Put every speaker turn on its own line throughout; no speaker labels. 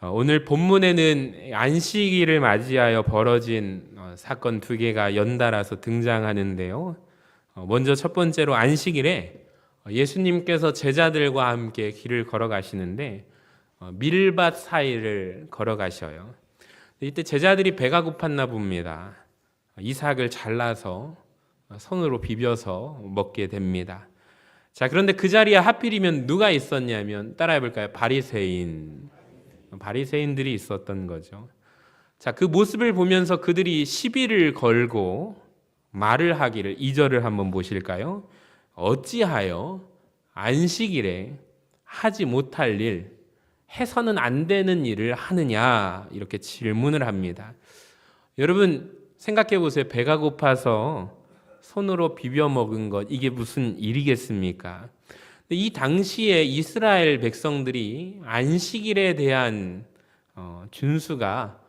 오늘 본문에는 안식일을 맞이하여 벌어진 사건 두 개가 연달아서 등장하는데요. 먼저 첫 번째로 안식일에 예수님께서 제자들과 함께 길을 걸어가시는데 밀밭 사이를 걸어가셔요. 이때 제자들이 배가 고팠나 봅니다. 이삭을 잘라서 손으로 비벼서 먹게 됩니다. 자, 그런데 그 자리에 하필이면 누가 있었냐면 따라해 볼까요? 바리새인들이 있었던 거죠. 자, 그 모습을 보면서 그들이 시비를 걸고 말을 하기를 2절을 한번 보실까요? 어찌하여 안식일에 하지 못할 일, 해서는 안 되는 일을 하느냐, 이렇게 질문을 합니다. 여러분 생각해 보세요. 배가 고파서 손으로 비벼 먹은 것, 이게 무슨 일이겠습니까? 이 당시에 이스라엘 백성들이 안식일에 대한 준수가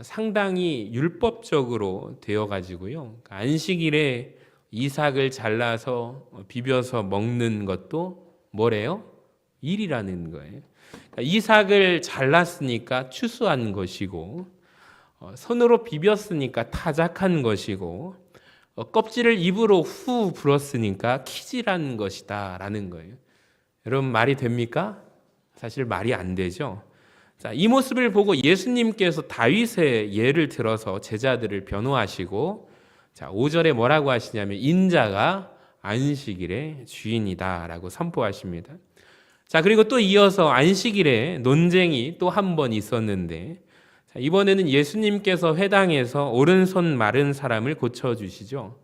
상당히 율법적으로 되어가지고요. 안식일에 이삭을 잘라서 비벼서 먹는 것도 뭐래요? 일이라는 거예요. 이삭을 잘랐으니까 추수한 것이고, 손으로 비볐으니까 타작한 것이고, 껍질을 입으로 후 불었으니까 키질한 것이다 라는 거예요. 여러분 말이 됩니까? 사실 말이 안 되죠. 자, 이 모습을 보고 예수님께서 다윗의 예를 들어서 제자들을 변호하시고, 자, 5절에 뭐라고 하시냐면 인자가 안식일의 주인이다 라고 선포하십니다. 자, 그리고 또 이어서 안식일에 논쟁이 또 한 번 있었는데, 자, 이번에는 예수님께서 회당에서 오른손 마른 사람을 고쳐주시죠.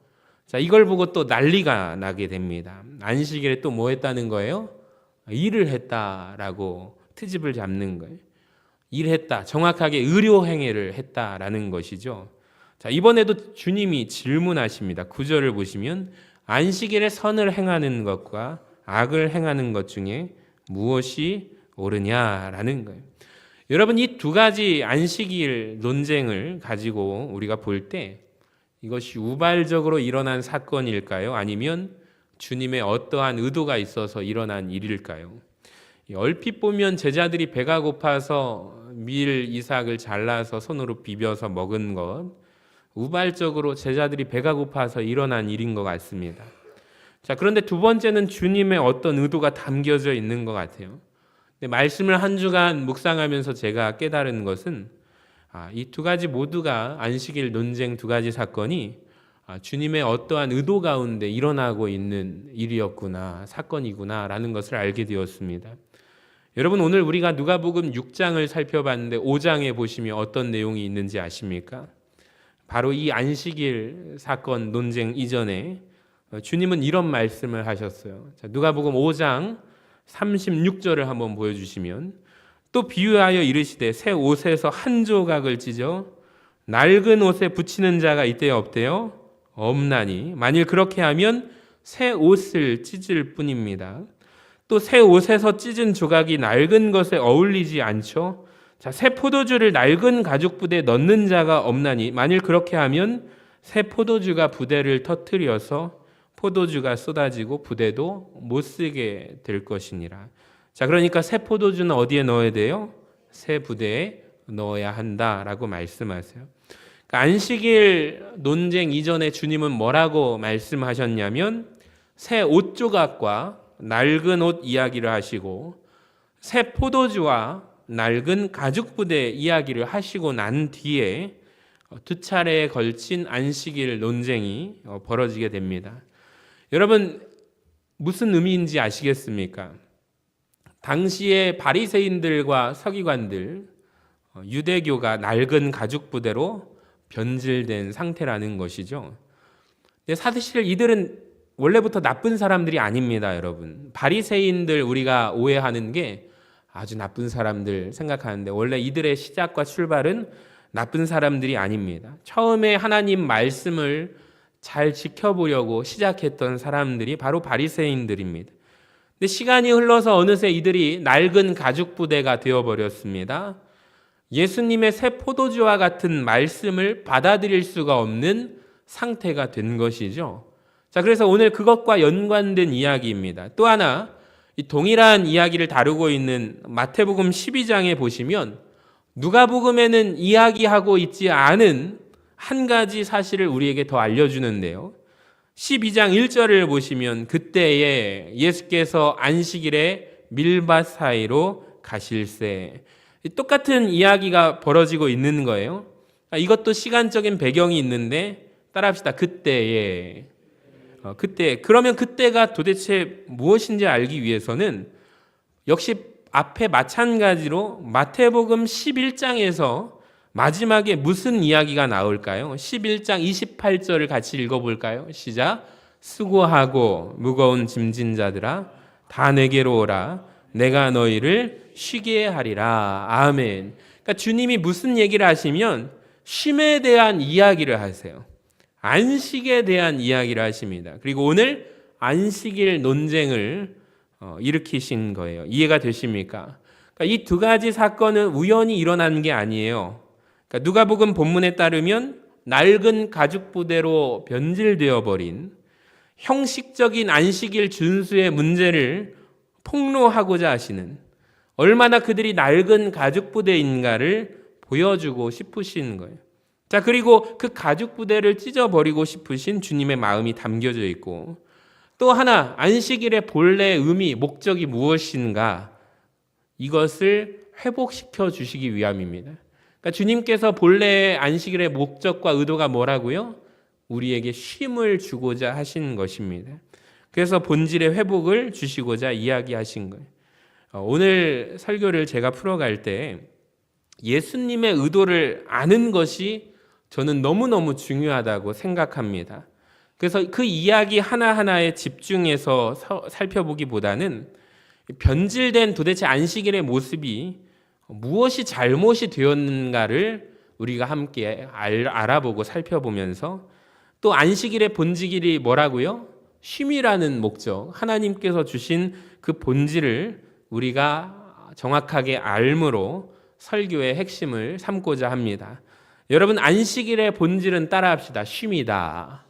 자, 이걸 보고 또 난리가 나게 됩니다. 안식일에 또 뭐 했다는 거예요? 일을 했다라고 트집을 잡는 거예요. 일했다, 정확하게 의료행위를 했다라는 것이죠. 자, 이번에도 주님이 질문하십니다. 9절을 보시면 안식일에 선을 행하는 것과 악을 행하는 것 중에 무엇이 옳으냐라는 거예요. 여러분, 이 두 가지 안식일 논쟁을 가지고 우리가 볼 때 이것이 우발적으로 일어난 사건일까요? 아니면 주님의 어떠한 의도가 있어서 일어난 일일까요? 얼핏 보면 제자들이 배가 고파서 밀 이삭을 잘라서 손으로 비벼서 먹은 것, 우발적으로 제자들이 배가 고파서 일어난 일인 것 같습니다. 자, 그런데 두 번째는 주님의 어떤 의도가 담겨져 있는 것 같아요. 말씀을 한 주간 묵상하면서 제가 깨달은 것은 이 두 가지 모두가 안식일 논쟁 두 가지 사건이 주님의 어떠한 의도 가운데 일어나고 있는 일이었구나, 사건이구나 라는 것을 알게 되었습니다. 여러분, 오늘 우리가 누가복음 6장을 살펴봤는데 5장에 보시면 어떤 내용이 있는지 아십니까? 바로 이 안식일 사건 논쟁 이전에 주님은 이런 말씀을 하셨어요. 자, 누가복음 5장 36절을 한번 보여주시면 또 비유하여 이르시되 새 옷에서 한 조각을 찢어 낡은 옷에 붙이는 자가 이때에 없대요? 없나니 만일 그렇게 하면 새 옷을 찢을 뿐입니다. 또 새 옷에서 찢은 조각이 낡은 것에 어울리지 않죠. 자, 새 포도주를 낡은 가죽 부대에 넣는 자가 없나니 만일 그렇게 하면 새 포도주가 부대를 터뜨려서 포도주가 쏟아지고 부대도 못 쓰게 될 것이니라. 자, 그러니까 새 포도주는 어디에 넣어야 돼요? 새 부대에 넣어야 한다라고 말씀하세요. 그러니까 안식일 논쟁 이전에 주님은 뭐라고 말씀하셨냐면 새 옷 조각과 낡은 옷 이야기를 하시고 새 포도주와 낡은 가죽 부대 이야기를 하시고 난 뒤에 두 차례에 걸친 안식일 논쟁이 벌어지게 됩니다. 여러분, 무슨 의미인지 아시겠습니까? 당시에 바리새인들과 서기관들, 유대교가 낡은 가죽 부대로 변질된 상태라는 것이죠. 근데 사실 이들은 원래부터 나쁜 사람들이 아닙니다, 여러분. 바리새인들 우리가 오해하는 게 아주 나쁜 사람들 생각하는데 원래 이들의 시작과 출발은 나쁜 사람들이 아닙니다. 처음에 하나님 말씀을 잘 지켜보려고 시작했던 사람들이 바로 바리새인들입니다. 근데 시간이 흘러서 어느새 이들이 낡은 가죽 부대가 되어버렸습니다. 예수님의 새 포도주와 같은 말씀을 받아들일 수가 없는 상태가 된 것이죠. 자, 그래서 오늘 그것과 연관된 이야기입니다. 또 하나, 이 동일한 이야기를 다루고 있는 마태복음 12장에 보시면 누가복음에는 이야기하고 있지 않은 한 가지 사실을 우리에게 더 알려주는데요. 12장 1절을 보시면 그때에 예수께서 안식일에 밀밭 사이로 가실새, 똑같은 이야기가 벌어지고 있는 거예요. 이것도 시간적인 배경이 있는데 따라합시다. 그때에. 그때. 그러면 그때가 도대체 무엇인지 알기 위해서는 역시 앞에 마찬가지로 마태복음 11장에서 마지막에 무슨 이야기가 나올까요? 11장 28절을 같이 읽어볼까요? 시작. 수고하고 무거운 짐진 자들아 다 내게로 오라. 내가 너희를 쉬게 하리라. 아멘. 그러니까 주님이 무슨 얘기를 하시면 쉼에 대한 이야기를 하세요. 안식에 대한 이야기를 하십니다. 그리고 오늘 안식일 논쟁을 일으키신 거예요. 이해가 되십니까? 그러니까 이 두 가지 사건은 우연히 일어난 게 아니에요. 그러니까 누가복음 본문에 따르면 낡은 가죽 부대로 변질되어 버린 형식적인 안식일 준수의 문제를 폭로하고자 하시는, 얼마나 그들이 낡은 가죽 부대인가를 보여주고 싶으신 거예요. 자, 그리고 그 가죽 부대를 찢어버리고 싶으신 주님의 마음이 담겨져 있고, 또 하나 안식일의 본래 의미, 목적이 무엇인가, 이것을 회복시켜 주시기 위함입니다. 그러니까 주님께서 본래의 안식일의 목적과 의도가 뭐라고요? 우리에게 쉼을 주고자 하신 것입니다. 그래서 본질의 회복을 주시고자 이야기하신 거예요. 오늘 설교를 제가 풀어갈 때 예수님의 의도를 아는 것이 저는 너무너무 중요하다고 생각합니다. 그래서 그 이야기 하나하나에 집중해서 살펴보기보다는 변질된 도대체 안식일의 모습이 무엇이 잘못이 되었는가를 우리가 함께 알아보고 살펴보면서, 또 안식일의 본질이 뭐라고요? 쉼이라는 목적, 하나님께서 주신 그 본질을 우리가 정확하게 알므로 설교의 핵심을 삼고자 합니다. 여러분, 안식일의 본질은 따라합시다. 쉼이다.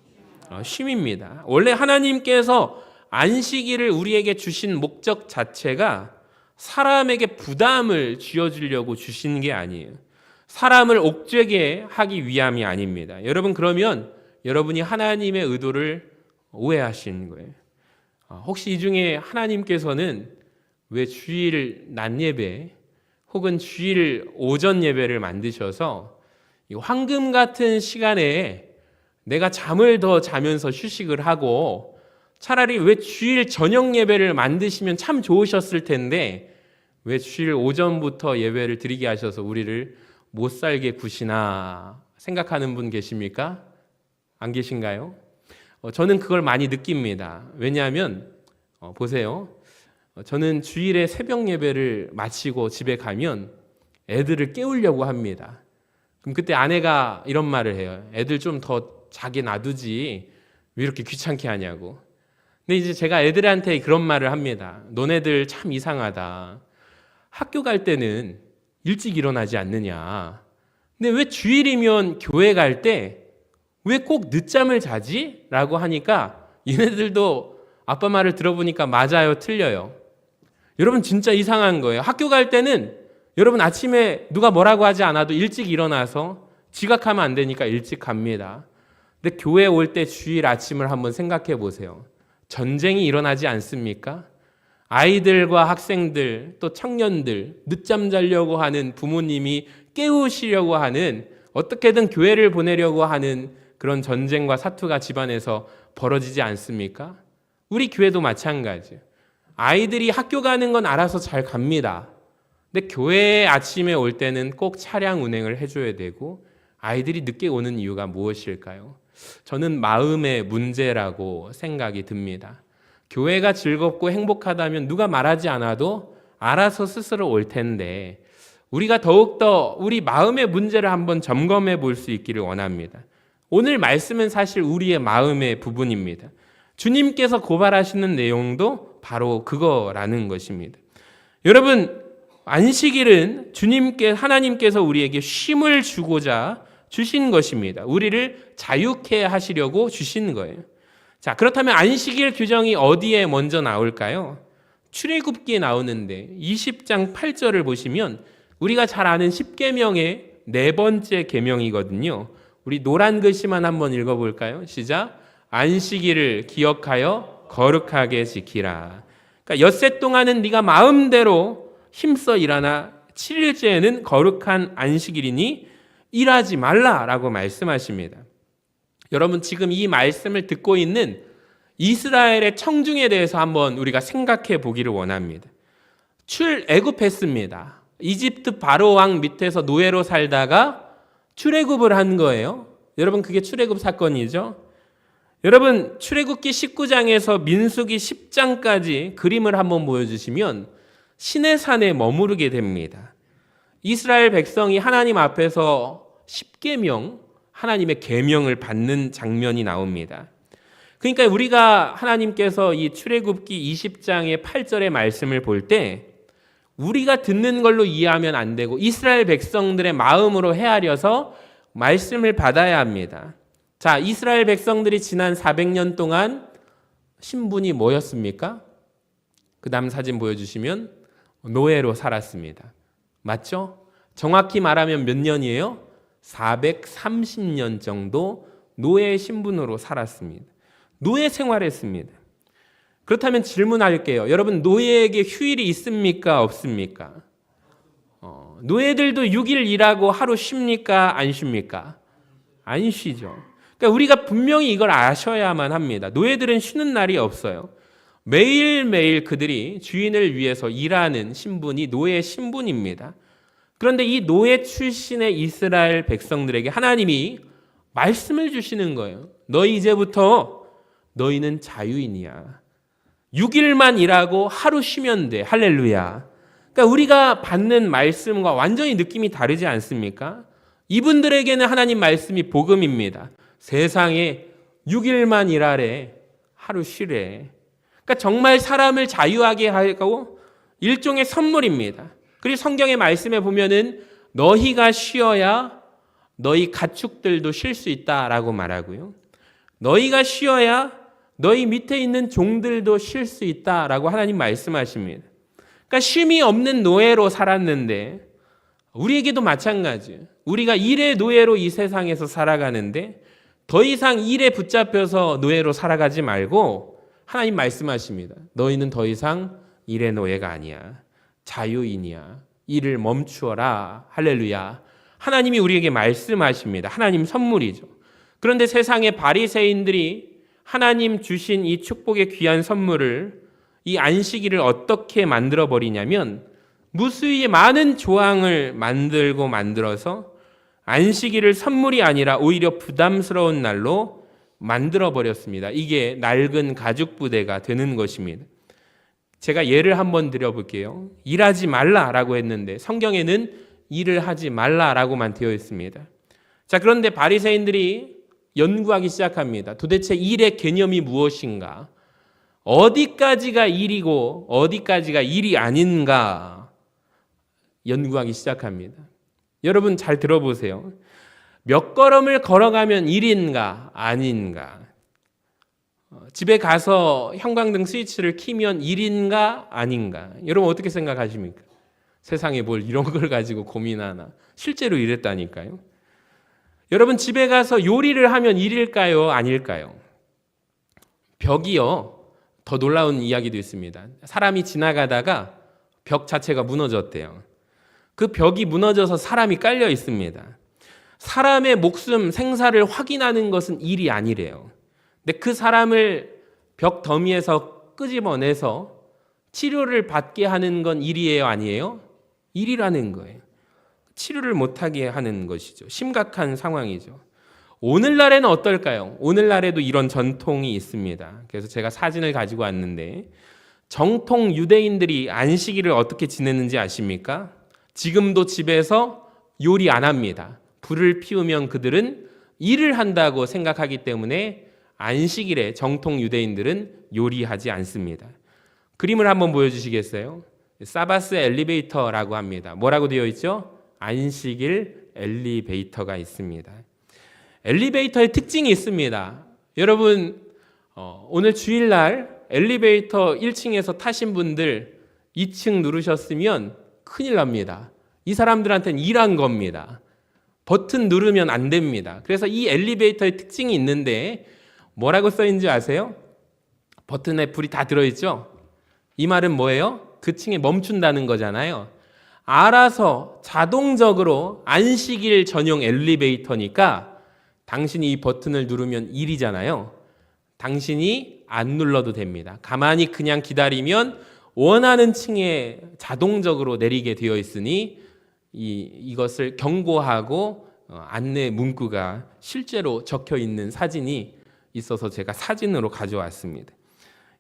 쉼입니다. 원래 하나님께서 안식일을 우리에게 주신 목적 자체가 사람에게 부담을 쥐어주려고 주신 게 아니에요. 사람을 옥죄게 하기 위함이 아닙니다. 여러분, 그러면 여러분이 하나님의 의도를 오해하신 거예요. 혹시 이 중에 하나님께서는 왜 주일 낮 예배 혹은 주일 오전 예배를 만드셔서 황금 같은 시간에 내가 잠을 더 자면서 휴식을 하고, 차라리 왜 주일 저녁 예배를 만드시면 참 좋으셨을 텐데 왜 주일 오전부터 예배를 드리게 하셔서 우리를 못 살게 구시나 생각하는 분 계십니까? 안 계신가요? 저는 그걸 많이 느낍니다. 왜냐하면 보세요. 저는 주일에 새벽 예배를 마치고 집에 가면 애들을 깨우려고 합니다. 그럼 그때 아내가 이런 말을 해요. 애들 좀 더 자게 놔두지 왜 이렇게 귀찮게 하냐고. 근데 이제 제가 애들한테 그런 말을 합니다. 너네들 참 이상하다. 학교 갈 때는 일찍 일어나지 않느냐. 근데 왜 주일이면 교회 갈 때 왜 꼭 늦잠을 자지? 라고 하니까 얘네들도 아빠 말을 들어보니까 맞아요, 틀려요. 여러분, 진짜 이상한 거예요. 학교 갈 때는 여러분 아침에 누가 뭐라고 하지 않아도 일찍 일어나서 지각하면 안 되니까 일찍 갑니다. 근데 교회 올 때 주일 아침을 한번 생각해 보세요. 전쟁이 일어나지 않습니까? 아이들과 학생들, 또 청년들, 늦잠 자려고 하는 부모님이 깨우시려고 하는, 어떻게든 교회를 보내려고 하는 그런 전쟁과 사투가 집안에서 벌어지지 않습니까? 우리 교회도 마찬가지예요. 아이들이 학교 가는 건 알아서 잘 갑니다. 근데 교회에 아침에 올 때는 꼭 차량 운행을 해줘야 되고, 아이들이 늦게 오는 이유가 무엇일까요? 저는 마음의 문제라고 생각이 듭니다. 교회가 즐겁고 행복하다면 누가 말하지 않아도 알아서 스스로 올 텐데, 우리가 더욱더 우리 마음의 문제를 한번 점검해 볼 수 있기를 원합니다. 오늘 말씀은 사실 우리의 마음의 부분입니다. 주님께서 고발하시는 내용도 바로 그거라는 것입니다. 여러분, 안식일은 하나님께서 우리에게 쉼을 주고자 주신 것입니다. 우리를 자유케 하시려고 주신 거예요. 자, 그렇다면 안식일 규정이 어디에 먼저 나올까요? 출애굽기에 나오는데 20장 8절을 보시면 우리가 잘 아는 십계명의 네 번째 계명이거든요. 우리 노란 글씨만 한번 읽어볼까요? 시작. 안식일을 기억하여 거룩하게 지키라. 그러니까 엿새 동안은 네가 마음대로 힘써 일하나 7일째에는 거룩한 안식일이니 일하지 말라라고 말씀하십니다. 여러분, 지금 이 말씀을 듣고 있는 이스라엘의 청중에 대해서 한번 우리가 생각해 보기를 원합니다. 출애굽했습니다. 이집트 바로 왕 밑에서 노예로 살다가 출애굽을 한 거예요. 여러분, 그게 출애굽 사건이죠. 여러분, 출애굽기 19장에서 민수기 10장까지 그림을 한번 보여주시면 시내산에 머무르게 됩니다. 이스라엘 백성이 하나님 앞에서 십계명, 하나님의 계명을 받는 장면이 나옵니다. 그러니까 우리가 하나님께서 이 출애굽기 20장의 8절의 말씀을 볼 때 우리가 듣는 걸로 이해하면 안 되고 이스라엘 백성들의 마음으로 헤아려서 말씀을 받아야 합니다. 자, 이스라엘 백성들이 지난 400년 동안 신분이 뭐였습니까? 그 다음 사진 보여주시면 노예로 살았습니다. 맞죠? 정확히 말하면 몇 년이에요? 430년 정도 노예 신분으로 살았습니다. 노예 생활했습니다. 그렇다면 질문할게요. 여러분, 노예에게 휴일이 있습니까? 없습니까? 노예들도 6일 일하고 하루 쉽니까? 안 쉽니까? 안 쉬죠. 그러니까 우리가 분명히 이걸 아셔야만 합니다. 노예들은 쉬는 날이 없어요. 매일매일 그들이 주인을 위해서 일하는 신분이 노예 신분입니다. 그런데 이 노예 출신의 이스라엘 백성들에게 하나님이 말씀을 주시는 거예요. 너희 이제부터 너희는 자유인이야. 6일만 일하고 하루 쉬면 돼. 할렐루야. 그러니까 우리가 받는 말씀과 완전히 느낌이 다르지 않습니까? 이분들에게는 하나님 말씀이 복음입니다. 세상에 6일만 일하래. 하루 쉬래. 그러니까 정말 사람을 자유하게 하고 일종의 선물입니다. 그리고 성경의 말씀에 보면은 너희가 쉬어야 너희 가축들도 쉴 수 있다라고 말하고요. 너희가 쉬어야 너희 밑에 있는 종들도 쉴 수 있다라고 하나님 말씀하십니다. 그러니까 쉼이 없는 노예로 살았는데 우리에게도 마찬가지예요. 우리가 일의 노예로 이 세상에서 살아가는데 더 이상 일에 붙잡혀서 노예로 살아가지 말고 하나님 말씀하십니다. 너희는 더 이상 일의 노예가 아니야. 자유인이야. 일을 멈추어라. 할렐루야. 하나님이 우리에게 말씀하십니다. 하나님 선물이죠. 그런데 세상의 바리새인들이 하나님 주신 이 축복의 귀한 선물을, 이 안식일을 어떻게 만들어 버리냐면 무수히 많은 조항을 만들어서 안식일을 선물이 아니라 오히려 부담스러운 날로 만들어 버렸습니다. 이게 낡은 가죽 부대가 되는 것입니다. 제가 예를 한번 드려볼게요. 일하지 말라라고 했는데 성경에는 일을 하지 말라라고만 되어 있습니다. 자, 그런데 바리새인들이 연구하기 시작합니다. 도대체 일의 개념이 무엇인가? 어디까지가 일이고 어디까지가 일이 아닌가? 연구하기 시작합니다. 여러분 잘 들어보세요. 몇 걸음을 걸어가면 일인가 아닌가? 집에 가서 형광등 스위치를 켜면 일인가 아닌가? 여러분 어떻게 생각하십니까? 세상에 뭘 이런 걸 가지고 고민하나? 실제로 이랬다니까요. 여러분 집에 가서 요리를 하면 일일까요? 아닐까요? 벽이요. 더 놀라운 이야기도 있습니다. 사람이 지나가다가 벽 자체가 무너졌대요. 그 벽이 무너져서 사람이 깔려 있습니다. 사람의 목숨, 생사를 확인하는 것은 일이 아니래요. 근데 그 사람을 벽 더미에서 끄집어내서 치료를 받게 하는 건 일이에요? 아니에요? 일이라는 거예요. 치료를 못하게 하는 것이죠. 심각한 상황이죠. 오늘날에는 어떨까요? 오늘날에도 이런 전통이 있습니다. 그래서 제가 사진을 가지고 왔는데 정통 유대인들이 안식일을 어떻게 지내는지 아십니까? 지금도 집에서 요리 안 합니다. 불을 피우면 그들은 일을 한다고 생각하기 때문에 안식일에 정통 유대인들은 요리하지 않습니다. 그림을 한번 보여주시겠어요? 사바스 엘리베이터라고 합니다. 뭐라고 되어 있죠? 안식일 엘리베이터가 있습니다. 엘리베이터의 특징이 있습니다. 여러분 오늘 주일날 엘리베이터 1층에서 타신 분들 2층 누르셨으면 큰일 납니다. 이 사람들한테는 일한 겁니다. 버튼 누르면 안 됩니다. 그래서 이 엘리베이터의 특징이 있는데 뭐라고 써있는지 아세요? 버튼에 불이 다 들어있죠? 이 말은 뭐예요? 그 층에 멈춘다는 거잖아요. 알아서 자동적으로 안식일 전용 엘리베이터니까 당신이 이 버튼을 누르면 일이잖아요. 당신이 안 눌러도 됩니다. 가만히 그냥 기다리면 원하는 층에 자동적으로 내리게 되어 있으니 이것을 경고하고 안내 문구가 실제로 적혀 있는 사진이 있어서 제가 사진으로 가져왔습니다.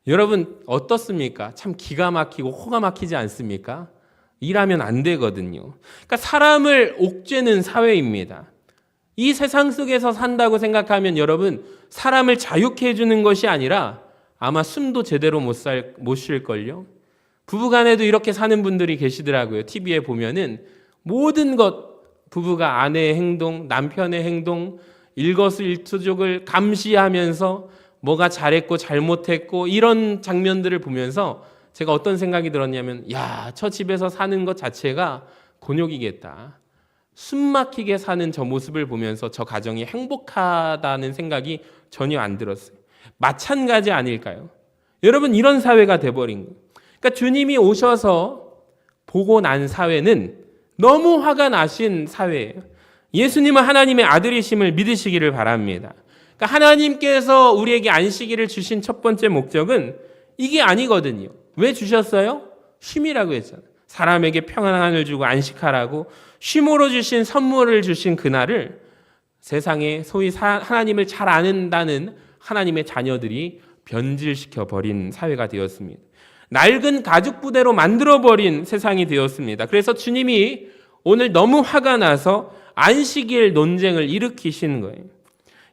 여러분 어떻습니까? 참 기가 막히고 호가 막히지 않습니까? 일하면 안 되거든요. 그러니까 사람을 옥죄는 사회입니다. 이 세상 속에서 산다고 생각하면 여러분 사람을 자유케 해주는 것이 아니라 아마 숨도 제대로 못 쉴걸요. 부부간에도 이렇게 사는 분들이 계시더라고요. TV에 보면은 모든 것 부부가 아내의 행동, 남편의 행동, 일거수일투족을 감시하면서 뭐가 잘했고 잘못했고 이런 장면들을 보면서 제가 어떤 생각이 들었냐면 야, 저 집에서 사는 것 자체가 곤욕이겠다. 숨 막히게 사는 저 모습을 보면서 저 가정이 행복하다는 생각이 전혀 안 들었어요. 마찬가지 아닐까요? 여러분 이런 사회가 돼버린 거예요. 그러니까 주님이 오셔서 보고 난 사회는 너무 화가 나신 사회예요. 예수님은 하나님의 아들이심을 믿으시기를 바랍니다. 그러니까 하나님께서 우리에게 안식일을 주신 첫 번째 목적은 이게 아니거든요. 왜 주셨어요? 쉼이라고 했잖아요. 사람에게 평안을 주고 안식하라고 쉼으로 주신 선물을 주신 그날을 세상에 소위 하나님을 잘 안다는 하나님의 자녀들이 변질시켜 버린 사회가 되었습니다. 낡은 가죽 부대로 만들어버린 세상이 되었습니다. 그래서 주님이 오늘 너무 화가 나서 안식일 논쟁을 일으키신 거예요.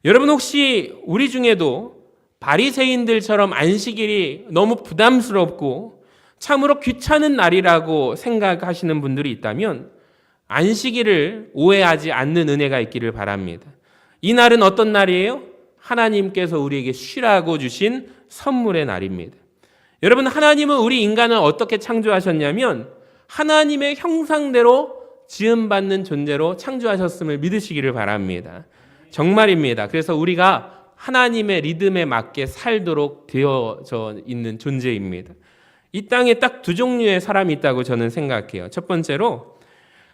여러분 혹시 우리 중에도 바리새인들처럼 안식일이 너무 부담스럽고 참으로 귀찮은 날이라고 생각하시는 분들이 있다면 안식일을 오해하지 않는 은혜가 있기를 바랍니다. 이 날은 어떤 날이에요? 하나님께서 우리에게 쉬라고 주신 선물의 날입니다. 여러분 하나님은 우리 인간을 어떻게 창조하셨냐면 하나님의 형상대로 지음받는 존재로 창조하셨음을 믿으시기를 바랍니다. 정말입니다. 그래서 우리가 하나님의 리듬에 맞게 살도록 되어져 있는 존재입니다. 이 땅에 딱 두 종류의 사람이 있다고 저는 생각해요. 첫 번째로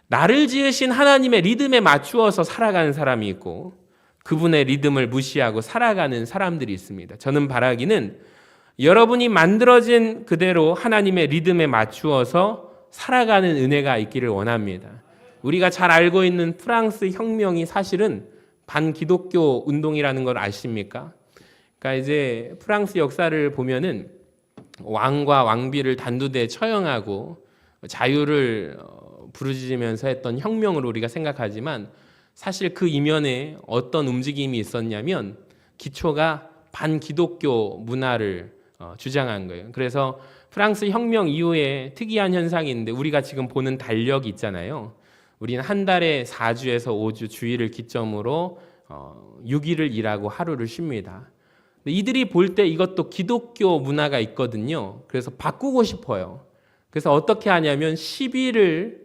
나를 지으신 하나님의 리듬에 맞추어서 살아가는 사람이 있고 그분의 리듬을 무시하고 살아가는 사람들이 있습니다. 저는 바라기는 여러분이 만들어진 그대로 하나님의 리듬에 맞추어서 살아가는 은혜가 있기를 원합니다. 우리가 잘 알고 있는 프랑스 혁명이 사실은 반기독교 운동이라는 걸 아십니까? 그러니까 이제 프랑스 역사를 보면은 왕과 왕비를 단두대에 처형하고 자유를 부르짖으면서 했던 혁명으로 우리가 생각하지만 사실 그 이면에 어떤 움직임이 있었냐면 기초가 반기독교 문화를 주장한 거예요. 그래서 프랑스 혁명 이후에 특이한 현상이 있는데 우리가 지금 보는 달력이 있잖아요. 우리는 한 달에 4주에서 5주 주일을 기점으로 6일을 일하고 하루를 쉽니다. 이들이 볼 때 이것도 기독교 문화가 있거든요. 그래서 바꾸고 싶어요. 그래서 어떻게 하냐면 10일을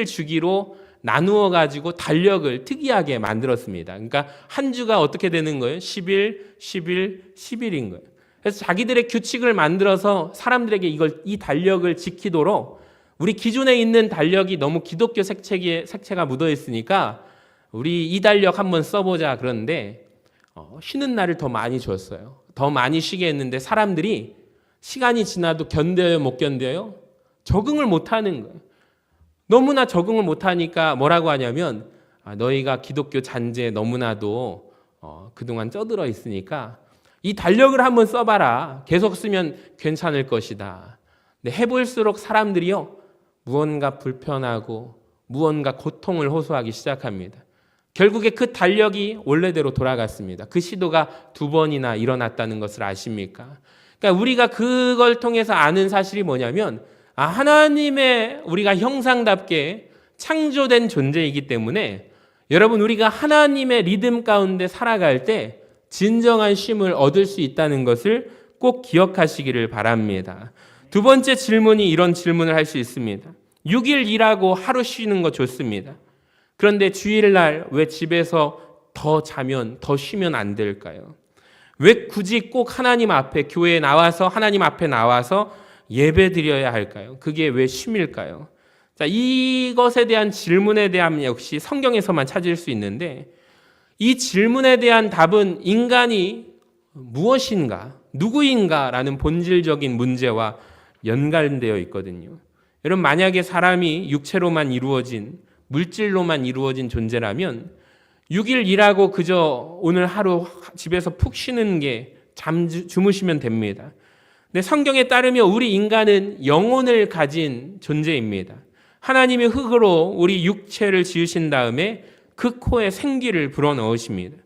주기로 나누어 가지고 달력을 특이하게 만들었습니다. 그러니까 한 주가 어떻게 되는 거예요? 10일, 10일, 10일인 거예요. 그래서 자기들의 규칙을 만들어서 사람들에게 이 달력을 지키도록 우리 기존에 있는 달력이 너무 기독교 색채가 묻어 있으니까 우리 이 달력 한번 써보자 그러는데 쉬는 날을 더 많이 줬어요. 더 많이 쉬게 했는데 사람들이 시간이 지나도 견뎌요, 못 견뎌요? 적응을 못 하는 거예요. 너무나 적응을 못하니까 뭐라고 하냐면 너희가 기독교 잔재에 너무나도 그동안 쩌들어 있으니까 이 달력을 한번 써봐라. 계속 쓰면 괜찮을 것이다. 근데 해볼수록 사람들이요 무언가 불편하고 무언가 고통을 호소하기 시작합니다. 결국에 그 달력이 원래대로 돌아갔습니다. 그 시도가 2번이나 일어났다는 것을 아십니까? 그러니까 우리가 그걸 통해서 아는 사실이 뭐냐면 하나님의 우리가 형상답게 창조된 존재이기 때문에 여러분 우리가 하나님의 리듬 가운데 살아갈 때 진정한 쉼을 얻을 수 있다는 것을 꼭 기억하시기를 바랍니다. 두 번째 질문이 이런 질문을 할 수 있습니다. 6일 일하고 하루 쉬는 거 좋습니다. 그런데 주일날 왜 집에서 더 자면, 더 쉬면 안 될까요? 왜 굳이 꼭 하나님 앞에, 교회에 나와서 하나님 앞에 나와서 예배 드려야 할까요? 그게 왜 쉼일까요? 자, 이것에 대한 질문에 대한 역시 성경에서만 찾을 수 있는데, 이 질문에 대한 답은 인간이 무엇인가, 누구인가라는 본질적인 문제와 연관되어 있거든요. 여러분, 만약에 사람이 육체로만 이루어진, 물질로만 이루어진 존재라면 6일 일하고 그저 오늘 하루 집에서 푹 쉬는 게 주무시면 됩니다. 근데 성경에 따르면 우리 인간은 영혼을 가진 존재입니다. 하나님이 흙으로 우리 육체를 지으신 다음에 그 코에 생기를 불어넣으십니다.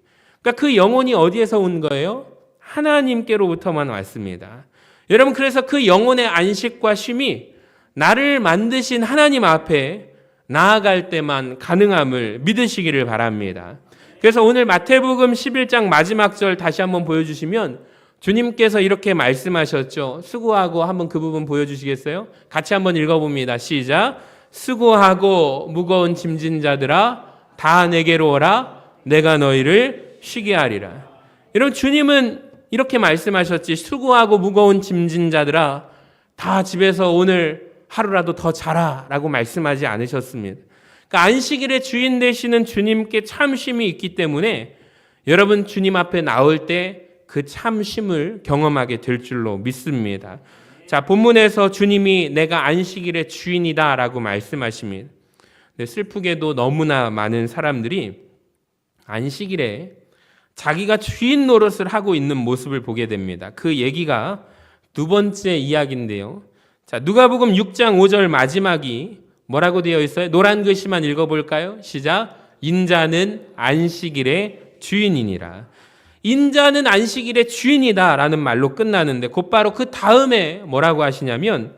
그러니까 그 영혼이 어디에서 온 거예요? 하나님께로부터만 왔습니다. 여러분, 그래서 그 영혼의 안식과 쉼이 나를 만드신 하나님 앞에 나아갈 때만 가능함을 믿으시기를 바랍니다. 그래서 오늘 마태복음 11장 마지막 절 다시 한번 보여주시면 주님께서 이렇게 말씀하셨죠. 수고하고, 한번 그 부분 보여주시겠어요? 같이 한번 읽어봅니다. 시작. 수고하고 무거운 짐진 자들아 다 내게로 오라. 내가 너희를 쉬게 하리라. 여러분, 주님은 이렇게 말씀하셨지. 수고하고 무거운 짐진 자들아 다 집에서 오늘 하루라도 더 자라 라고 말씀하지 않으셨습니다. 그러니까 안식일의 주인 되시는 주님께 참심이 있기 때문에 여러분, 주님 앞에 나올 때 그 참심을 경험하게 될 줄로 믿습니다. 자, 본문에서 주님이 내가 안식일의 주인이다 라고 말씀하십니다. 근데 슬프게도 너무나 많은 사람들이 안식일에 자기가 주인 노릇을 하고 있는 모습을 보게 됩니다. 그 얘기가 두 번째 이야기인데요. 자, 누가복음 6장 5절 마지막이 뭐라고 되어 있어요? 노란 글씨만 읽어볼까요? 시작. 인자는 안식일의 주인이니라. 인자는 안식일의 주인이다 라는 말로 끝나는데 곧바로 그 다음에 뭐라고 하시냐면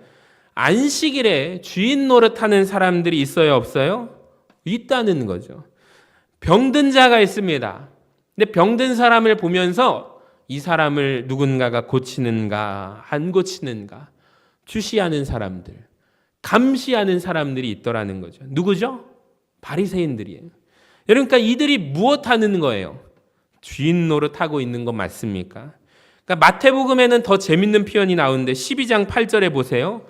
안식일에 주인 노릇하는 사람들이 있어요, 없어요? 있다는 거죠. 병든 자가 있습니다. 근데 병든 사람을 보면서 이 사람을 누군가가 고치는가 안 고치는가 주시하는 사람들, 감시하는 사람들이 있더라는 거죠. 누구죠? 바리새인들이에요. 그러니까 이들이 무엇 하는 거예요? 주인 노릇하고 있는 거 맞습니까? 그러니까 마태복음에는 더 재밌는 표현이 나오는데 12장 8절에 보세요.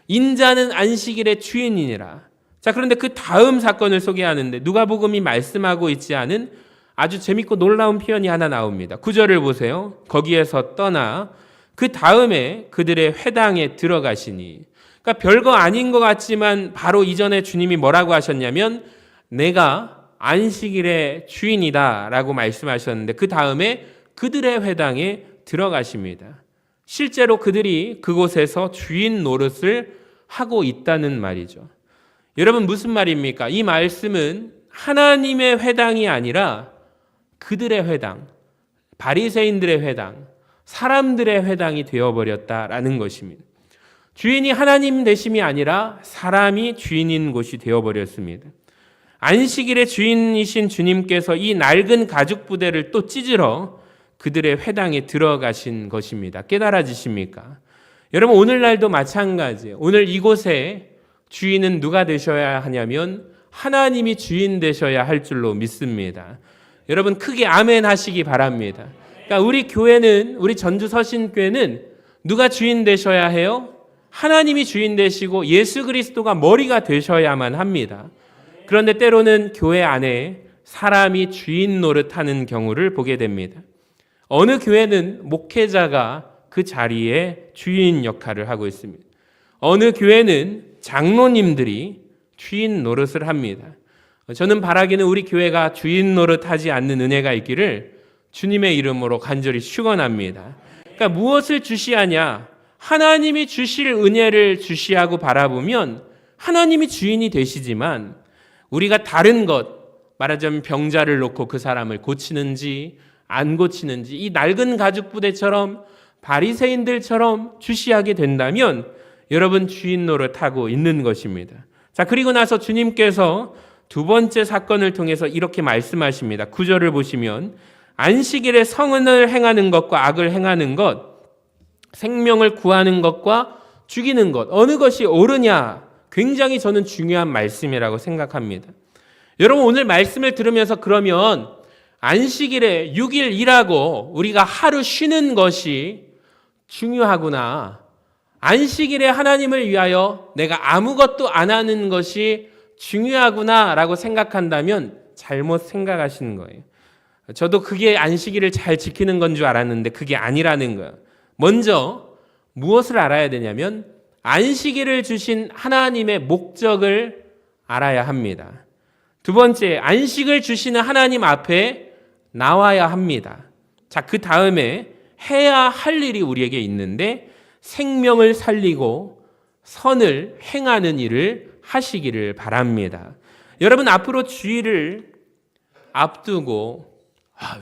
인자는 안식일의 주인이니라. 자, 그런데 그 다음 사건을 소개하는데 누가복음이 말씀하고 있지 않은 아주 재밌고 놀라운 표현이 하나 나옵니다. 9절을 보세요. 거기에서 떠나 그 다음에 그들의 회당에 들어가시니. 그러니까 별거 아닌 것 같지만 바로 이전에 주님이 뭐라고 하셨냐면 내가 안식일의 주인이다 라고 말씀하셨는데 그 다음에 그들의 회당에 들어가십니다. 실제로 그들이 그곳에서 주인 노릇을 하고 있다는 말이죠. 여러분, 무슨 말입니까? 이 말씀은 하나님의 회당이 아니라 그들의 회당, 바리새인들의 회당, 사람들의 회당이 되어버렸다라는 것입니다. 주인이 하나님 되심이 아니라 사람이 주인인 곳이 되어버렸습니다. 안식일의 주인이신 주님께서 이 낡은 가죽 부대를 또 찢으러 그들의 회당에 들어가신 것입니다. 깨달아지십니까? 여러분, 오늘날도 마찬가지예요. 오늘 이곳에 주인은 누가 되셔야 하냐면 하나님이 주인 되셔야 할 줄로 믿습니다. 여러분, 크게 아멘 하시기 바랍니다. 그러니까 우리 교회는, 우리 전주 서신교회는 누가 주인 되셔야 해요? 하나님이 주인 되시고 예수 그리스도가 머리가 되셔야만 합니다. 그런데 때로는 교회 안에 사람이 주인 노릇하는 경우를 보게 됩니다. 어느 교회는 목회자가 그 자리에 주인 역할을 하고 있습니다. 어느 교회는 장로님들이 주인 노릇을 합니다. 저는 바라기는 우리 교회가 주인 노릇하지 않는 은혜가 있기를 주님의 이름으로 간절히 축원합니다. 그러니까 무엇을 주시하냐? 하나님이 주실 은혜를 주시하고 바라보면 하나님이 주인이 되시지만 우리가 다른 것, 말하자면 병자를 놓고 그 사람을 고치는지 안 고치는지 이 낡은 가죽 부대처럼 바리새인들처럼 주시하게 된다면 여러분, 주인 노릇하고 있는 것입니다. 자, 그리고 나서 주님께서 두 번째 사건을 통해서 이렇게 말씀하십니다. 9절을 보시면 안식일에 성은을 행하는 것과 악을 행하는 것, 생명을 구하는 것과 죽이는 것, 어느 것이 옳으냐? 굉장히 저는 중요한 말씀이라고 생각합니다. 여러분 오늘 말씀을 들으면서 그러면 안식일에 6일 일하고 우리가 하루 쉬는 것이 중요하구나. 안식일에 하나님을 위하여 내가 아무것도 안 하는 것이 중요하구나 라고 생각한다면 잘못 생각하시는 거예요. 저도 그게 안식일을 잘 지키는 건 줄 알았는데 그게 아니라는 거예요. 먼저 무엇을 알아야 되냐면 안식일을 주신 하나님의 목적을 알아야 합니다. 두 번째, 안식을 주시는 하나님 앞에 나와야 합니다. 자, 그 다음에 해야 할 일이 우리에게 있는데 생명을 살리고 선을 행하는 일을 하시기를 바랍니다. 여러분 앞으로 주일을 앞두고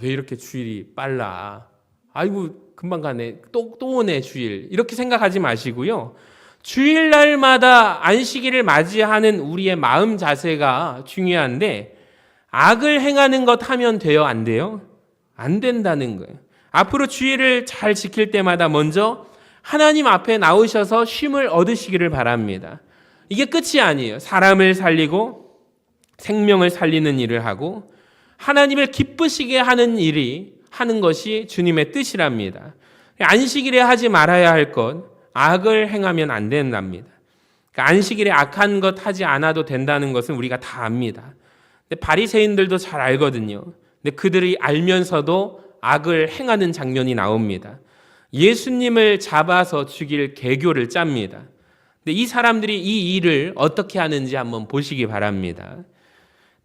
왜 이렇게 주일이 빨라? 아이고 금방 가네. 또 오네 주일. 이렇게 생각하지 마시고요. 주일날마다 안식일을 맞이하는 우리의 마음 자세가 중요한데 악을 행하는 것 하면 돼요? 안 돼요? 안 된다는 거예요. 앞으로 주일을 잘 지킬 때마다 먼저 하나님 앞에 나오셔서 쉼을 얻으시기를 바랍니다. 이게 끝이 아니에요. 사람을 살리고 생명을 살리는 일을 하고 하나님을 기쁘시게 하는 일이 하는 것이 주님의 뜻이랍니다. 안식일에 하지 말아야 할 것, 악을 행하면 안 된답니다. 그러니까 안식일에 악한 것 하지 않아도 된다는 것은 우리가 다 압니다. 근데 바리새인들도 잘 알거든요. 근데 그들이 알면서도 악을 행하는 장면이 나옵니다. 예수님을 잡아서 죽일 계교를 짭니다. 근데 이 사람들이 이 일을 어떻게 하는지 한번 보시기 바랍니다.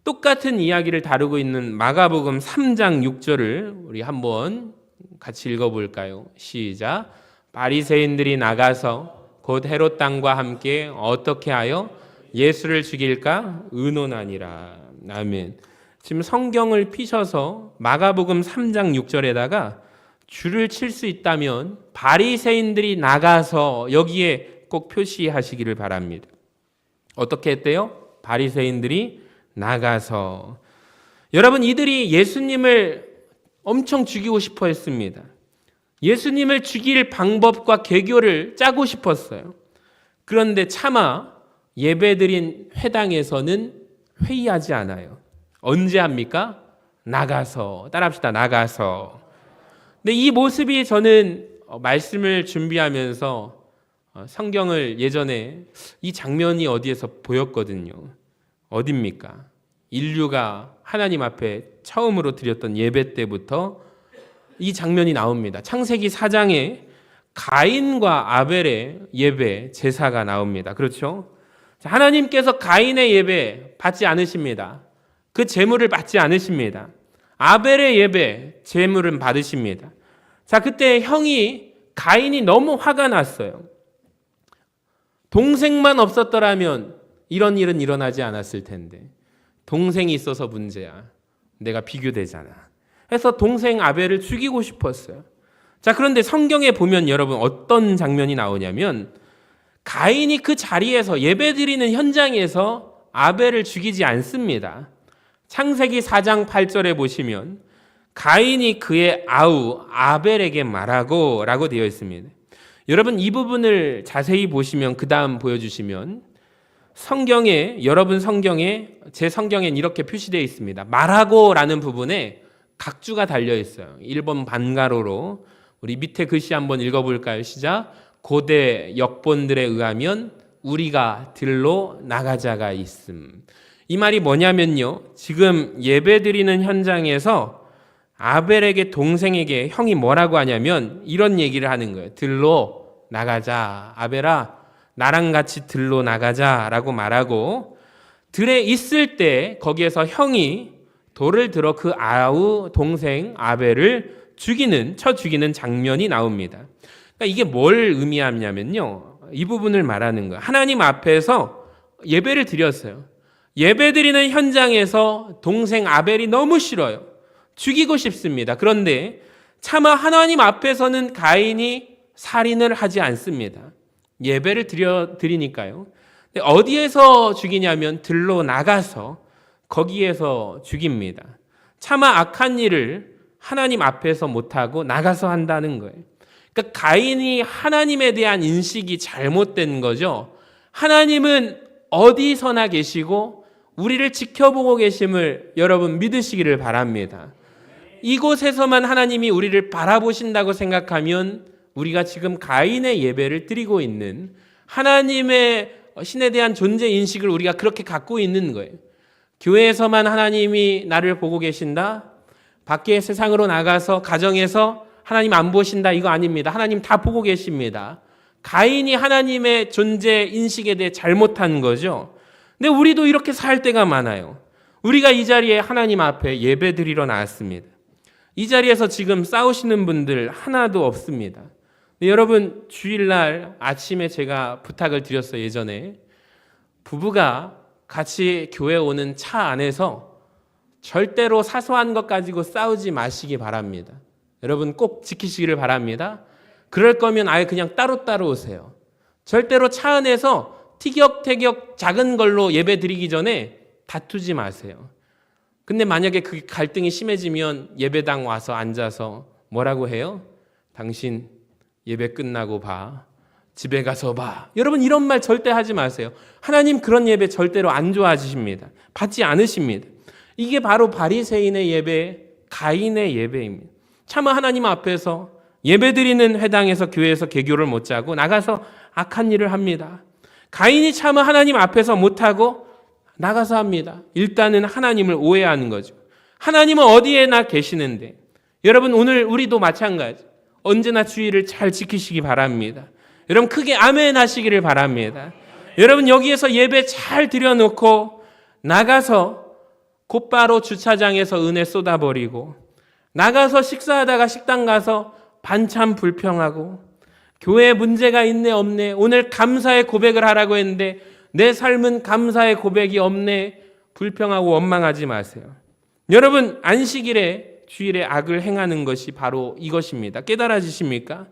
똑같은 이야기를 다루고 있는 마가복음 3장 6절을 우리 한번 같이 읽어볼까요? 시작. 바리새인들이 나가서 곧 헤롯 왕과 함께 어떻게 하여 예수를 죽일까 의논하니라. 아멘. 지금 성경을 피셔서 마가복음 3장 6절에다가 줄을 칠 수 있다면 바리새인들이 나가서 여기에 꼭 표시하시기를 바랍니다. 어떻게 했대요? 바리새인들이 나가서. 여러분 이들이 예수님을 엄청 죽이고 싶어 했습니다. 예수님을 죽일 방법과 계교를 짜고 싶었어요. 그런데 차마 예배드린 회당에서는 회의하지 않아요. 언제 합니까? 나가서. 따라합시다. 나가서. 근데 이 모습이 저는 말씀을 준비하면서 성경을 예전에 이 장면이 어디에서 보였거든요. 어딥니까? 인류가 하나님 앞에 처음으로 드렸던 예배 때부터 이 장면이 나옵니다. 창세기 4장에 가인과 아벨의 예배, 제사가 나옵니다. 그렇죠? 하나님께서 가인의 예배 받지 않으십니다. 그 제물을 받지 않으십니다. 아벨의 예배, 제물은 받으십니다. 자, 그때 형이 가인이 너무 화가 났어요. 동생만 없었더라면 이런 일은 일어나지 않았을 텐데 동생이 있어서 문제야. 내가 비교되잖아. 해서 동생 아벨을 죽이고 싶었어요. 자, 그런데 성경에 보면 여러분 어떤 장면이 나오냐면 가인이 그 자리에서 예배드리는 현장에서 아벨을 죽이지 않습니다. 창세기 4장 8절에 보시면 가인이 그의 아우 아벨에게 말하고 라고 되어 있습니다. 여러분 이 부분을 자세히 보시면 그 다음 보여주시면 성경에 여러분 성경에 제 성경엔 이렇게 표시되어 있습니다. 말하고 라는 부분에 각주가 달려 있어요. 1번 반가로로. 우리 밑에 글씨 한번 읽어볼까요? 시작. 고대 역본들에 의하면 우리가 들로 나가자가 있음. 이 말이 뭐냐면요. 지금 예배드리는 현장에서 아벨에게 동생에게 형이 뭐라고 하냐면 이런 얘기를 하는 거예요. 들로 나가자. 아벨아 나랑 같이 들로 나가자라고 말하고 들에 있을 때 거기에서 형이 돌을 들어 그 아우 동생 아벨을 쳐 죽이는 장면이 나옵니다. 그러니까 이게 뭘 의미하냐면요. 이 부분을 말하는 거예요. 하나님 앞에서 예배를 드렸어요. 예배 드리는 현장에서 동생 아벨이 너무 싫어요. 죽이고 싶습니다. 그런데 차마 하나님 앞에서는 가인이 살인을 하지 않습니다. 예배를 드리니까요. 어디에서 죽이냐면 들로 나가서 거기에서 죽입니다. 차마 악한 일을 하나님 앞에서 못하고 나가서 한다는 거예요. 그러니까 가인이 하나님에 대한 인식이 잘못된 거죠. 하나님은 어디서나 계시고 우리를 지켜보고 계심을 여러분 믿으시기를 바랍니다. 이곳에서만 하나님이 우리를 바라보신다고 생각하면 우리가 지금 가인의 예배를 드리고 있는 하나님의 신에 대한 존재 인식을 우리가 그렇게 갖고 있는 거예요. 교회에서만 하나님이 나를 보고 계신다? 밖에 세상으로 나가서 가정에서 하나님 안 보신다? 이거 아닙니다. 하나님 다 보고 계십니다. 가인이 하나님의 존재 인식에 대해 잘못한 거죠. 근데 우리도 이렇게 살 때가 많아요. 우리가 이 자리에 하나님 앞에 예배 드리러 나왔습니다. 이 자리에서 지금 싸우시는 분들 하나도 없습니다. 여러분, 주일날 아침에 제가 부탁을 드렸어요. 예전에 부부가 같이 교회 오는 차 안에서 절대로 사소한 것 가지고 싸우지 마시기 바랍니다. 여러분 꼭 지키시기를 바랍니다. 그럴 거면 아예 그냥 따로따로 오세요. 절대로 차 안에서 티격태격 작은 걸로 예배 드리기 전에 다투지 마세요. 근데 만약에 그 갈등이 심해지면 예배당 와서 앉아서 뭐라고 해요? 당신 예배 끝나고 봐. 집에 가서 봐. 여러분 이런 말 절대 하지 마세요. 하나님 그런 예배 절대로 안 좋아하십니다. 받지 않으십니다. 이게 바로 바리새인의 예배, 가인의 예배입니다. 차마 하나님 앞에서 예배드리는 회당에서 교회에서 개교를 못 자고 나가서 악한 일을 합니다. 가인이 차마 하나님 앞에서 못하고 나가서 합니다. 일단은 하나님을 오해하는 거죠. 하나님은 어디에나 계시는데 여러분 오늘 우리도 마찬가지 언제나 주의를 잘 지키시기 바랍니다. 여러분 크게 아멘 하시기를 바랍니다. 여러분 여기에서 예배 잘 드려놓고 나가서 곧바로 주차장에서 은혜 쏟아버리고 나가서 식사하다가 식당 가서 반찬 불평하고 교회에 문제가 있네 없네 오늘 감사의 고백을 하라고 했는데 내 삶은 감사의 고백이 없네 불평하고 원망하지 마세요. 여러분 안식일에 주일에 악을 행하는 것이 바로 이것입니다. 깨달아지십니까?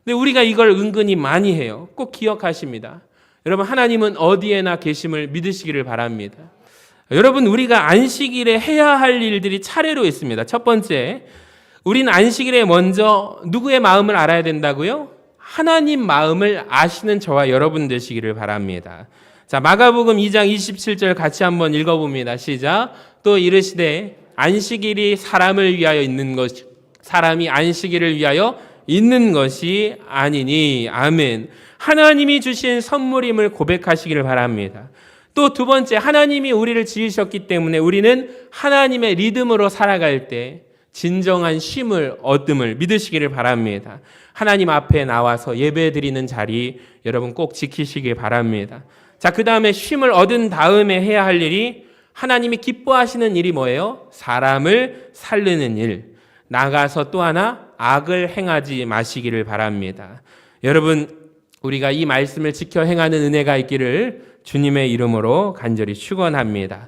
근데 우리가 이걸 은근히 많이 해요. 꼭 기억하십니다. 여러분 하나님은 어디에나 계심을 믿으시기를 바랍니다. 여러분 우리가 안식일에 해야 할 일들이 차례로 있습니다. 첫 번째, 우린 안식일에 먼저 누구의 마음을 알아야 된다고요? 하나님 마음을 아시는 저와 여러분 되시기를 바랍니다. 자, 마가복음 2장 27절 같이 한번 읽어봅니다. 시작. 또 이르시되 안식일이 사람을 위하여 있는 것, 사람이 안식일을 위하여 있는 것이 아니니. 아멘. 하나님이 주신 선물임을 고백하시기를 바랍니다. 또 두 번째, 하나님이 우리를 지으셨기 때문에 우리는 하나님의 리듬으로 살아갈 때 진정한 쉼을 얻음을 믿으시기를 바랍니다. 하나님 앞에 나와서 예배드리는 자리 여러분 꼭 지키시길 바랍니다. 자, 그 다음에 쉼을 얻은 다음에 해야 할 일이 하나님이 기뻐하시는 일이 뭐예요? 사람을 살리는 일. 나가서 또 하나 악을 행하지 마시기를 바랍니다. 여러분 우리가 이 말씀을 지켜 행하는 은혜가 있기를 주님의 이름으로 간절히 축원합니다.